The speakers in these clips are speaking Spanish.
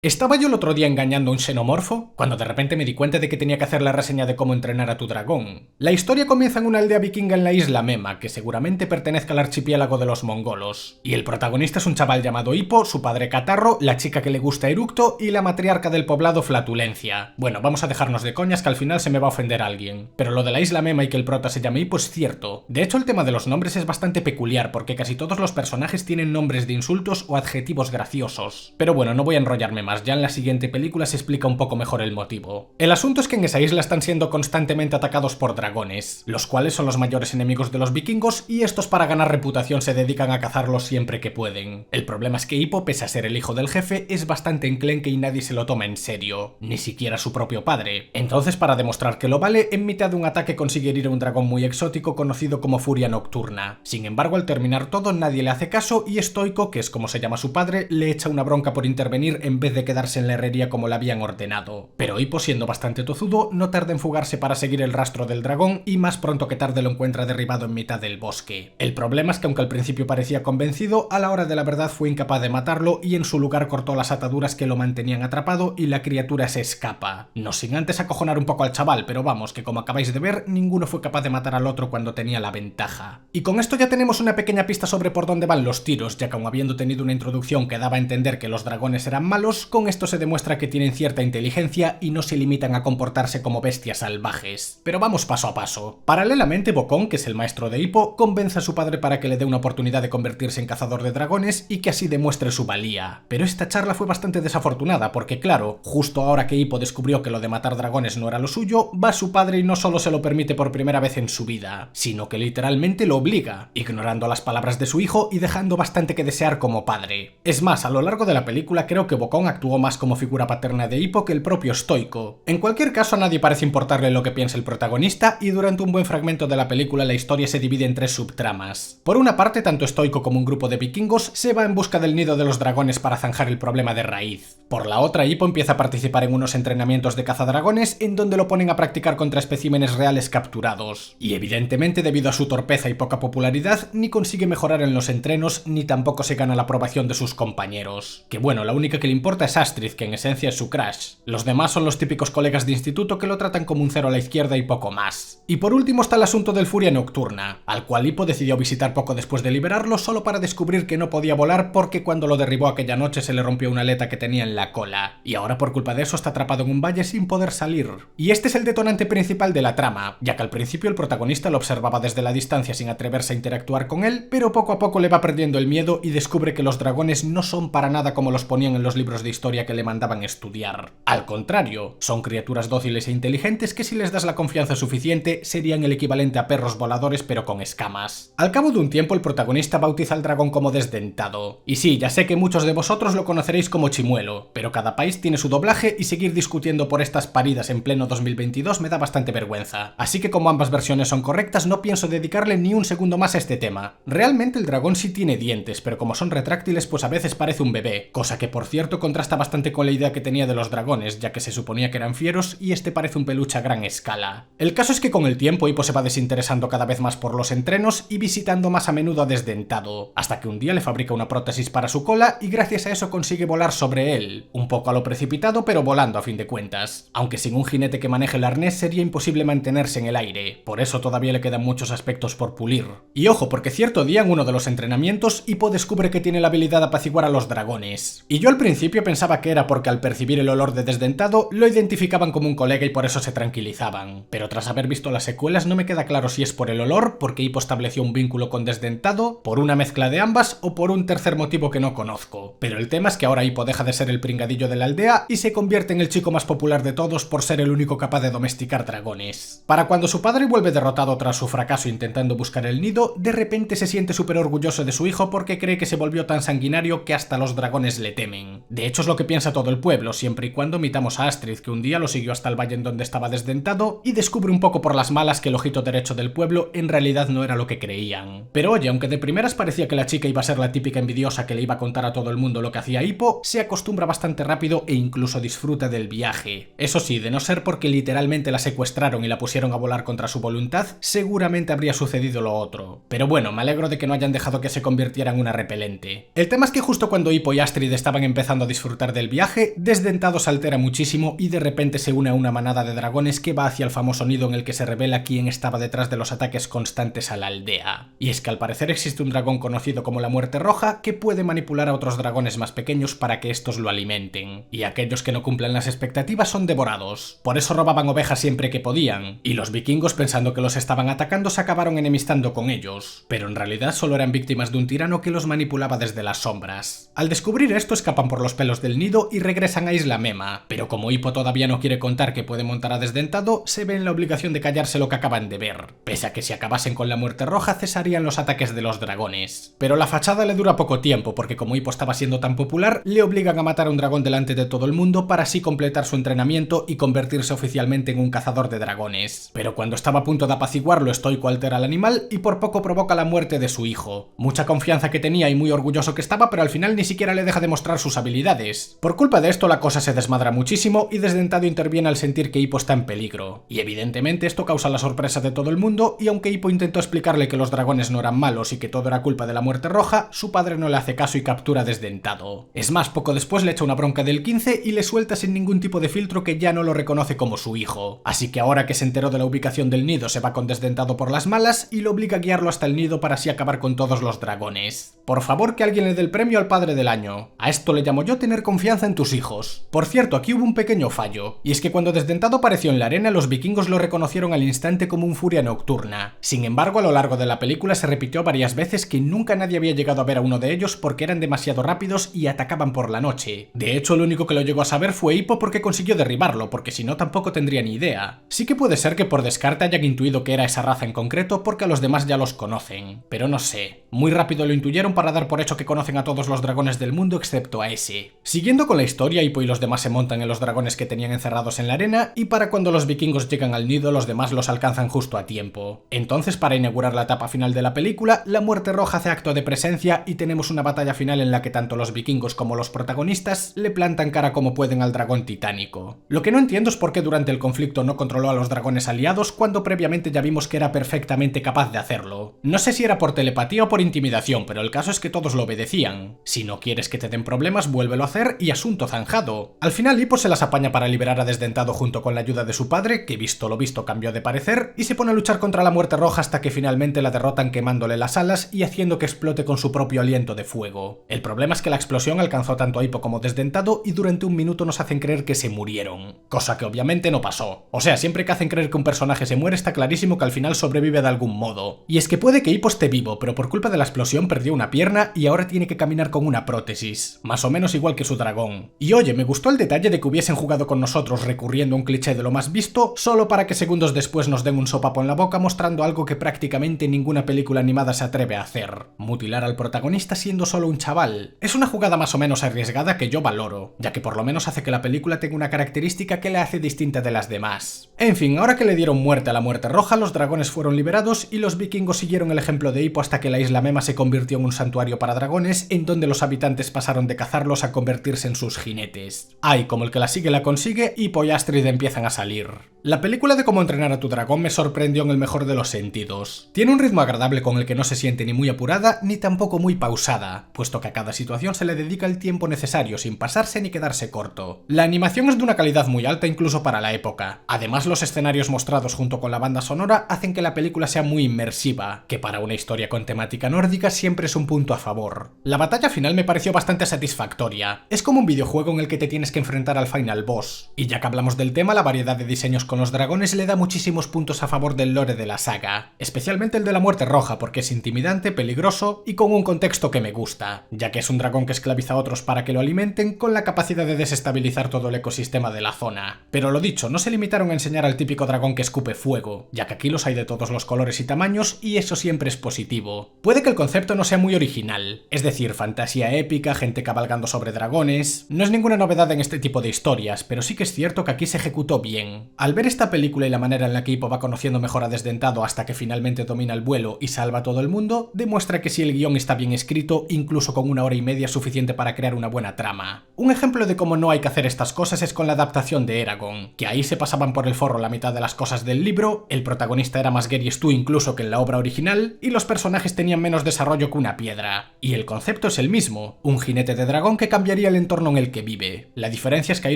Estaba yo el otro día engañando a un xenomorfo, cuando de repente me di cuenta de que tenía que hacer la reseña de cómo entrenar a tu dragón. La historia comienza en una aldea vikinga en la isla Mema, que seguramente pertenezca al archipiélago de los mongolos. Y el protagonista es un chaval llamado Hippo, su padre Catarro, la chica que le gusta Eructo y la matriarca del poblado Flatulencia. Bueno, vamos a dejarnos de coñas que al final se me va a ofender a alguien. Pero lo de la isla Mema y que el prota se llame Hippo es cierto. De hecho, el tema de los nombres es bastante peculiar, porque casi todos los personajes tienen nombres de insultos o adjetivos graciosos. Pero bueno, no voy a enrollarme más, ya en la siguiente película se explica un poco mejor el motivo. El asunto es que en esa isla están siendo constantemente atacados por dragones, los cuales son los mayores enemigos de los vikingos y estos para ganar reputación se dedican a cazarlos siempre que pueden. El problema es que Hippo, pese a ser el hijo del jefe, es bastante enclenque y nadie se lo toma en serio, ni siquiera su propio padre. Entonces, para demostrar que lo vale, en mitad de un ataque consigue herir a un dragón muy exótico conocido como Furia Nocturna. Sin embargo, al terminar todo, nadie le hace caso y Stoico, que es como se llama su padre, le echa una bronca por intervenir en vez de quedarse en la herrería como le habían ordenado. Pero Hippo, siendo bastante tozudo, no tarda en fugarse para seguir el rastro del dragón y más pronto que tarde lo encuentra derribado en mitad del bosque. El problema es que aunque al principio parecía convencido, a la hora de la verdad fue incapaz de matarlo y en su lugar cortó las ataduras que lo mantenían atrapado y la criatura se escapa. No sin antes acojonar un poco al chaval, pero vamos, que como acabáis de ver, ninguno fue capaz de matar al otro cuando tenía la ventaja. Y con esto ya tenemos una pequeña pista sobre por dónde van los tiros, ya que aun habiendo tenido una introducción que daba a entender que los dragones eran malos, con esto se demuestra que tienen cierta inteligencia y no se limitan a comportarse como bestias salvajes. Pero vamos paso a paso. Paralelamente, Bocón, que es el maestro de Hippo, convence a su padre para que le dé una oportunidad de convertirse en cazador de dragones y que así demuestre su valía. Pero esta charla fue bastante desafortunada porque, claro, justo ahora que Hippo descubrió que lo de matar dragones no era lo suyo, va su padre y no solo se lo permite por primera vez en su vida, sino que literalmente lo obliga, ignorando las palabras de su hijo y dejando bastante que desear como padre. Es más, a lo largo de la película creo que Bocón actuó más como figura paterna de Hippo que el propio Stoico. En cualquier caso, a nadie parece importarle lo que piensa el protagonista y durante un buen fragmento de la película la historia se divide en tres subtramas. Por una parte, tanto Stoico como un grupo de vikingos se va en busca del nido de los dragones para zanjar el problema de raíz. Por la otra, Hippo empieza a participar en unos entrenamientos de cazadragones en donde lo ponen a practicar contra especímenes reales capturados. Y evidentemente, debido a su torpeza y poca popularidad, ni consigue mejorar en los entrenos ni tampoco se gana la aprobación de sus compañeros. Que bueno, la única que le importa es Astrid, que en esencia es su crush. Los demás son los típicos colegas de instituto que lo tratan como un cero a la izquierda y poco más. Y por último está el asunto del Furia Nocturna, al cual Hippo decidió visitar poco después de liberarlo solo para descubrir que no podía volar porque cuando lo derribó aquella noche se le rompió una aleta que tenía en la cola, y ahora por culpa de eso está atrapado en un valle sin poder salir. Y este es el detonante principal de la trama, ya que al principio el protagonista lo observaba desde la distancia sin atreverse a interactuar con él, pero poco a poco le va perdiendo el miedo y descubre que los dragones no son para nada como los ponían en los libros de historia que le mandaban estudiar. Al contrario, son criaturas dóciles e inteligentes que si les das la confianza suficiente serían el equivalente a perros voladores pero con escamas. Al cabo de un tiempo el protagonista bautiza al dragón como Desdentado. Y sí, ya sé que muchos de vosotros lo conoceréis como Chimuelo, pero cada país tiene su doblaje y seguir discutiendo por estas paridas en pleno 2022 me da bastante vergüenza. Así que como ambas versiones son correctas no pienso dedicarle ni un segundo más a este tema. Realmente el dragón sí tiene dientes, pero como son retráctiles pues a veces parece un bebé, cosa que por cierto contrasta bastante con la idea que tenía de los dragones, ya que se suponía que eran fieros y este parece un peluche a gran escala. El caso es que con el tiempo Hippo se va desinteresando cada vez más por los entrenos y visitando más a menudo a Desdentado, hasta que un día le fabrica una prótesis para su cola y gracias a eso consigue volar sobre él, un poco a lo precipitado pero volando a fin de cuentas, aunque sin un jinete que maneje el arnés sería imposible mantenerse en el aire, por eso todavía le quedan muchos aspectos por pulir. Y ojo, porque cierto día en uno de los entrenamientos Hippo descubre que tiene la habilidad de apaciguar a los dragones, y yo al principio pensaba que era porque al percibir el olor de Desdentado lo identificaban como un colega y por eso se tranquilizaban, pero tras haber visto las secuelas no me queda claro si es por el olor, porque Hippo estableció un vínculo con Desdentado, por una mezcla de ambas o por un tercer motivo que no conozco. Pero el tema es que ahora Hippo deja de ser el pringadillo de la aldea y se convierte en el chico más popular de todos por ser el único capaz de domesticar dragones. Para cuando su padre vuelve derrotado tras su fracaso intentando buscar el nido, de repente se siente súper orgulloso de su hijo porque cree que se volvió tan sanguinario que hasta los dragones le temen. De hecho es lo que piensa todo el pueblo, siempre y cuando omitamos a Astrid, que un día lo siguió hasta el valle en donde estaba Desdentado y descubre un poco por las malas que el ojito derecho del pueblo en realidad no era lo que creían. Pero oye, aunque de primeras parecía que la chica iba a ser la típica envidiosa que le iba a contar a todo el mundo lo que hacía Hippo, se acostumbra bastante rápido e incluso disfruta del viaje. Eso sí, de no ser porque literalmente la secuestraron y la pusieron a volar contra su voluntad, seguramente habría sucedido lo otro. Pero bueno, me alegro de que no hayan dejado que se convirtiera en una repelente. El tema es que justo cuando Hippo y Astrid estaban empezando a disfrutar disfrutar del viaje, Desdentado se altera muchísimo y de repente se une a una manada de dragones que va hacia el famoso nido en el que se revela quién estaba detrás de los ataques constantes a la aldea. Y es que al parecer existe un dragón conocido como la Muerte Roja que puede manipular a otros dragones más pequeños para que estos lo alimenten, y aquellos que no cumplan las expectativas son devorados. Por eso robaban ovejas siempre que podían, y los vikingos, pensando que los estaban atacando, se acabaron enemistando con ellos, pero en realidad solo eran víctimas de un tirano que los manipulaba desde las sombras. Al descubrir esto, escapan por los pelos del nido y regresan a Isla Mema, pero como Hippo todavía no quiere contar que puede montar a Desdentado, se ve en la obligación de callarse lo que acaban de ver, pese a que si acabasen con la Muerte Roja cesarían los ataques de los dragones. Pero la fachada le dura poco tiempo, porque como Hippo estaba siendo tan popular, le obligan a matar a un dragón delante de todo el mundo para así completar su entrenamiento y convertirse oficialmente en un cazador de dragones. Pero cuando estaba a punto de apaciguarlo, estoico altera al animal y por poco provoca la muerte de su hijo. Mucha confianza que tenía y muy orgulloso que estaba, pero al final ni siquiera le deja demostrar sus habilidades. Por culpa de esto la cosa se desmadra muchísimo y Desdentado interviene al sentir que Hippo está en peligro. Y evidentemente esto causa la sorpresa de todo el mundo, y aunque Hippo intentó explicarle que los dragones no eran malos y que todo era culpa de la Muerte Roja, su padre no le hace caso y captura a Desdentado. Es más, poco después le echa una bronca del 15 y le suelta sin ningún tipo de filtro que ya no lo reconoce como su hijo. Así que ahora que se enteró de la ubicación del nido, se va con Desdentado por las malas y lo obliga a guiarlo hasta el nido para así acabar con todos los dragones. Por favor, que alguien le dé el premio al padre del año. A esto le llamo yo tener confianza en tus hijos. Por cierto, aquí hubo un pequeño fallo, y es que cuando Desdentado apareció en la arena, los vikingos lo reconocieron al instante como un furia nocturna. Sin embargo, a lo largo de la película se repitió varias veces que nunca nadie había llegado a ver a uno de ellos porque eran demasiado rápidos y atacaban por la noche. De hecho, el único que lo llegó a saber fue Hippo porque consiguió derribarlo, porque si no tampoco tendría ni idea. Sí que puede ser que por descarte hayan intuido que era esa raza en concreto porque a los demás ya los conocen, pero no sé. Muy rápido lo intuyeron para dar por hecho que conocen a todos los dragones del mundo excepto a ese. Siguiendo con la historia, Hippo y los demás se montan en los dragones que tenían encerrados en la arena y para cuando los vikingos llegan al nido los demás los alcanzan justo a tiempo. Entonces, para inaugurar la etapa final de la película, la Muerte Roja hace acto de presencia y tenemos una batalla final en la que tanto los vikingos como los protagonistas le plantan cara como pueden al dragón titánico. Lo que no entiendo es por qué durante el conflicto no controló a los dragones aliados cuando previamente ya vimos que era perfectamente capaz de hacerlo. No sé si era por telepatía o por intimidación, pero el caso es que todos lo obedecían. Si no quieres que te den problemas, vuélvelo a hacer y asunto zanjado. Al final Hippo se las apaña para liberar a Desdentado junto con la ayuda de su padre, que visto lo visto cambió de parecer, y se pone a luchar contra la Muerte Roja hasta que finalmente la derrotan quemándole las alas y haciendo que explote con su propio aliento de fuego. El problema es que la explosión alcanzó tanto a Hippo como Desdentado y durante un minuto nos hacen creer que se murieron, cosa que obviamente no pasó. O sea, siempre que hacen creer que un personaje se muere está clarísimo que al final sobrevive de algún modo. Y es que puede que Hippo esté vivo, pero por culpa de la explosión perdió una pierna y ahora tiene que caminar con una prótesis, más o menos igual que su dragón. Y oye, me gustó el detalle de que hubiesen jugado con nosotros recurriendo a un cliché de lo más visto, solo para que segundos después nos den un sopapo en la boca mostrando algo que prácticamente ninguna película animada se atreve a hacer: mutilar al protagonista siendo solo un chaval. Es una jugada más o menos arriesgada que yo valoro, ya que por lo menos hace que la película tenga una característica que la hace distinta de las demás. En fin, ahora que le dieron muerte a la Muerte Roja, los dragones fueron liberados y los vikingos siguieron el ejemplo de Hippo hasta que la Isla Mema se convirtió en un santuario para dragones en donde los habitantes pasaron de cazarlos a convertirse en sus jinetes. Ay, como el que la sigue la consigue, Hippo y Astrid empiezan a salir. La película de Cómo entrenar a tu dragón me sorprendió en el mejor de los sentidos. Tiene un ritmo agradable con el que no se siente ni muy apurada ni tampoco muy pausada, puesto que a cada situación se le dedica el tiempo necesario sin pasarse ni quedarse corto. La animación es de una calidad muy alta incluso para la época. Además, los escenarios mostrados junto con la banda sonora hacen que la película sea muy inmersiva, que para una historia con temática nórdica siempre es un punto a favor. La batalla final me pareció bastante satisfactoria. Es como un videojuego en el que te tienes que enfrentar al final boss. Y ya que hablamos del tema, la variedad de diseños con los dragones le da muchísimos puntos a favor del lore de la saga, especialmente el de la Muerte Roja porque es intimidante, peligroso y con un contexto que me gusta, ya que es un dragón que esclaviza a otros para que lo alimenten con la capacidad de desestabilizar todo el ecosistema de la zona. Pero lo dicho, no se limitaron a enseñar al típico dragón que escupe fuego, ya que aquí los hay de todos los colores y tamaños y eso siempre es positivo. Puede que el concepto no sea muy original, es decir, fantasía épica, gente cabalgando sobre dragones, no es ninguna novedad en este tipo de historias, pero sí que es cierto que aquí se ejecutó bien. Al ver esta película y la manera en la que Hippo va conociendo mejor a Desdentado hasta que finalmente domina el vuelo y salva a todo el mundo, demuestra que si el guión está bien escrito, incluso con 1 hora y media es suficiente para crear una buena trama. Un ejemplo de cómo no hay que hacer estas cosas es con la adaptación de Eragon, que ahí se pasaban por el forro la mitad de las cosas del libro, el protagonista era más Gary Stu incluso que en la obra original, y los personajes tenían menos desarrollo que una piedra. piedra. Y el concepto es el mismo, un jinete de dragón que cambiaría el entorno en el que vive. La diferencia es que ahí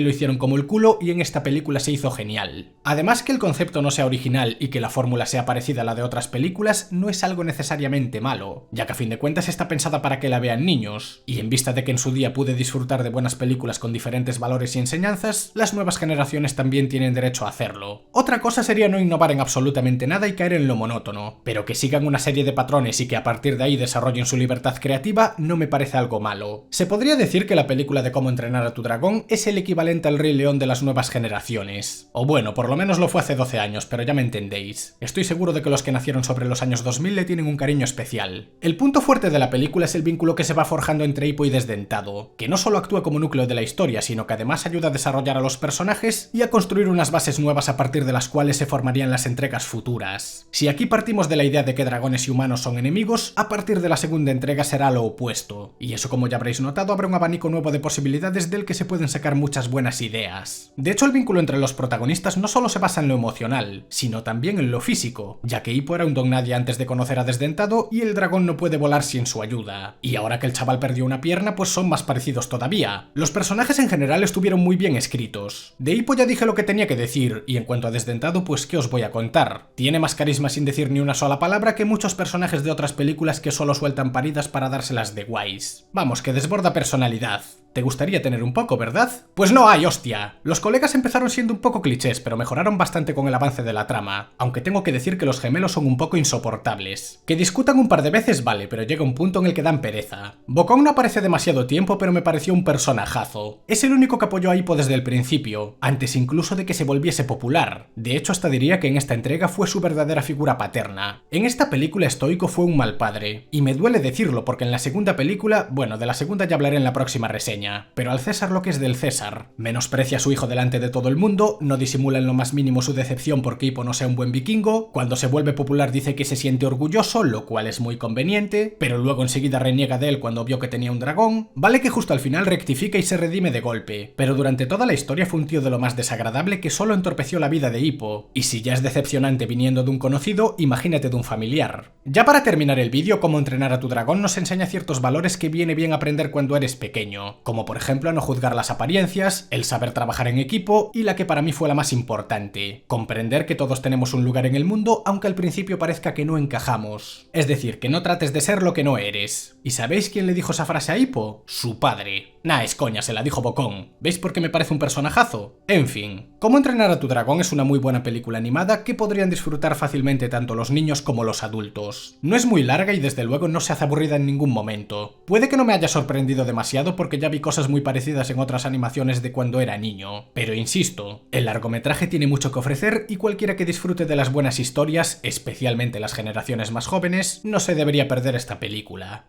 lo hicieron como el culo y en esta película se hizo genial. Además, que el concepto no sea original y que la fórmula sea parecida a la de otras películas no es algo necesariamente malo, ya que a fin de cuentas está pensada para que la vean niños, y en vista de que en su día pude disfrutar de buenas películas con diferentes valores y enseñanzas, las nuevas generaciones también tienen derecho a hacerlo. Otra cosa sería no innovar en absolutamente nada y caer en lo monótono, pero que sigan una serie de patrones y que a partir de ahí desarrollen su libertad creativa no me parece algo malo. Se podría decir que la película de Cómo entrenar a tu dragón es el equivalente al Rey León de las nuevas generaciones. O bueno, por lo menos lo fue hace 12 años, pero ya me entendéis. Estoy seguro de que los que nacieron sobre los años 2000 le tienen un cariño especial. El punto fuerte de la película es el vínculo que se va forjando entre Hippo y Desdentado, que no solo actúa como núcleo de la historia, sino que además ayuda a desarrollar a los personajes y a construir unas bases nuevas a partir de las cuales se formarían las entregas futuras. Si aquí partimos de la idea de que dragones y humanos son enemigos, a partir de la segunda entrega será lo opuesto. Y eso, como ya habréis notado, abre un abanico nuevo de posibilidades del que se pueden sacar muchas buenas ideas. De hecho, el vínculo entre los protagonistas no solo se basa en lo emocional, sino también en lo físico, ya que Hippo era un don nadie antes de conocer a Desdentado y el dragón no puede volar sin su ayuda. Y ahora que el chaval perdió una pierna, pues son más parecidos todavía. Los personajes en general estuvieron muy bien escritos. De Hippo ya dije lo que tenía que decir, y en cuanto a Desdentado, pues ¿qué os voy a contar? Tiene más carisma sin decir ni una sola palabra que muchos personajes de otras películas que solo sueltan paridas para dárselas de guays. Vamos, que desborda personalidad. Te gustaría tener un poco, ¿verdad? Pues no hay, hostia. Los colegas empezaron siendo un poco clichés, pero mejoraron bastante con el avance de la trama, aunque tengo que decir que los gemelos son un poco insoportables. Que discutan un par de veces vale, pero llega un punto en el que dan pereza. Bokong no aparece demasiado tiempo, pero me pareció un personajazo. Es el único que apoyó a Hippo desde el principio, antes incluso de que se volviese popular. De hecho, hasta diría que en esta entrega fue su verdadera figura paterna. En esta película Stoico fue un mal padre, y me duele decirlo porque en la segunda película, bueno, de la segunda ya hablaré en la próxima reseña, pero al César lo que es del César. Menosprecia a su hijo delante de todo el mundo, no disimula en lo más mínimo su decepción porque Hippo no sea un buen vikingo, cuando se vuelve popular dice que se siente orgulloso, lo cual es muy conveniente, pero luego enseguida reniega de él cuando vio que tenía un dragón. Vale que justo al final rectifica y se redime de golpe, pero durante toda la historia fue un tío de lo más desagradable que solo entorpeció la vida de Hippo, y si ya es decepcionante viniendo de un conocido, imagínate de un familiar. Ya para terminar el vídeo, Cómo entrenar a tu dragón nos enseña ciertos valores que viene bien aprender cuando eres pequeño, como por ejemplo a no juzgar las apariencias, el saber trabajar en equipo y la que para mí fue la más importante, comprender que todos tenemos un lugar en el mundo aunque al principio parezca que no encajamos. Es decir, que no trates de ser lo que no eres. ¿Y sabéis quién le dijo esa frase a Hippo? Su padre. Nah, es coña, se la dijo Bokong. ¿Veis por qué me parece un personajazo? En fin, Cómo entrenar a tu dragón es una muy buena película animada que podrían disfrutar fácilmente tanto los niños como los adultos. No es muy larga y desde luego no se hace aburrida en ningún momento. Puede que no me haya sorprendido demasiado porque ya vi cosas muy parecidas en otras animaciones de cuando era niño, pero insisto, el largometraje tiene mucho que ofrecer y cualquiera que disfrute de las buenas historias, especialmente las generaciones más jóvenes, no se debería perder esta película.